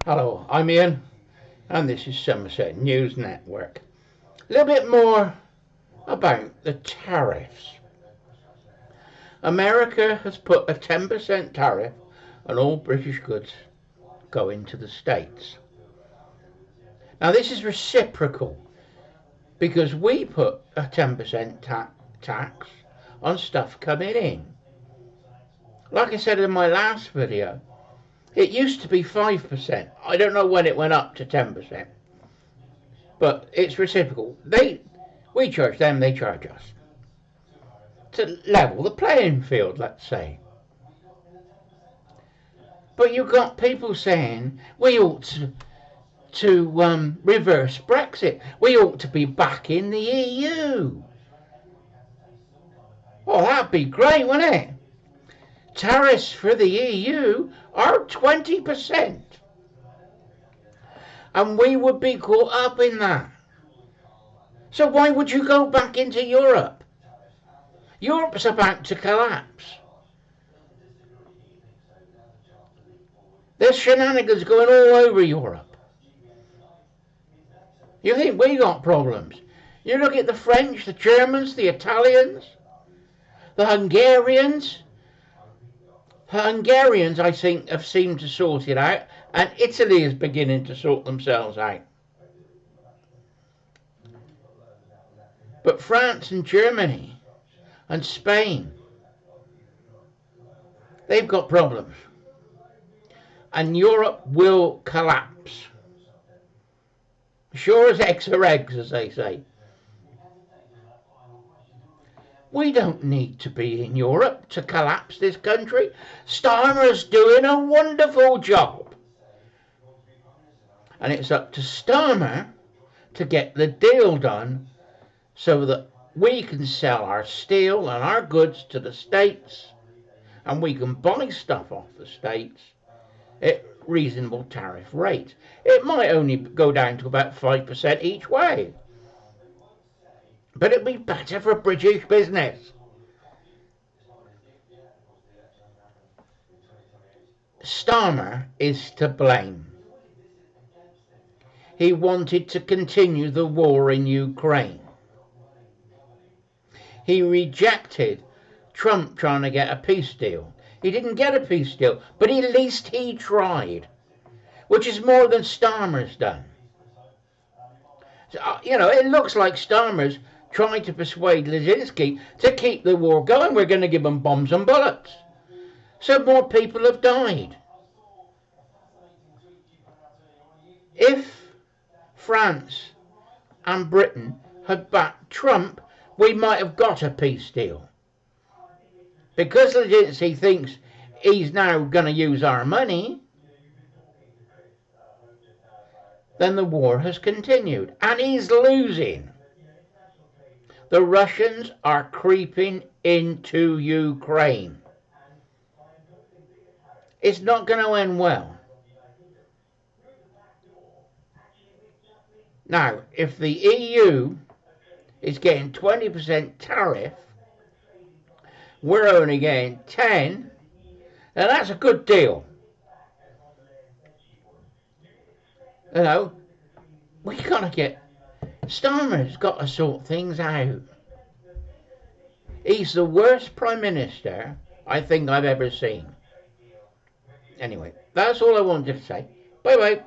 Hello, I'm Ian, and this is Somerset News Network. A little bit more about the tariffs. America has put a 10% tariff on all British goods going to the States. Now, this is reciprocal because we put a 10% tax on stuff coming in. Like I said in my last video, it used to be 5%. I don't know when it went up to 10%. But it's reciprocal. We charge them, they charge us. To level the playing field, let's say. But you've got people saying we ought to reverse Brexit. We ought to be back in the EU. Well, that'd be great, wouldn't it? Tariffs for the EU are 20%. And we would be caught up in that. So why would you go back into Europe? Europe's about to collapse. There's shenanigans going all over Europe. You think we got problems? You look at the French, the Germans, the Italians, the Hungarians. The Hungarians, I think, have seemed to sort it out, and Italy is beginning to sort themselves out. But France and Germany and Spain, they've got problems. And Europe will collapse. Sure as eggs are eggs, as they say. We don't need to be in Europe to collapse this country. Starmer's doing a wonderful job. And it's up to Starmer to get the deal done so that we can sell our steel and our goods to the States and we can buy stuff off the States at reasonable tariff rates. It might only go down to about 5% each way. But it'd be better for British business. Starmer is to blame. He wanted to continue the war in Ukraine. He rejected Trump trying to get a peace deal. He didn't get a peace deal, but at least he tried, which is more than Starmer's done. So, it looks like Starmer's trying to persuade Zelensky to keep the war going. We're going to give them bombs and bullets. So more people have died. If France and Britain had backed Trump, we might have got a peace deal. Because Zelensky thinks he's now going to use our money, then the war has continued. And he's losing. The Russians are creeping into Ukraine. It's not going to end well. Now, if the EU is getting 20% tariff, we're only getting 10, and that's a good deal. We gotta get, Starmer's got to sort things out. He's the worst Prime Minister I think I've ever seen. Anyway, that's all I wanted to say. Bye bye.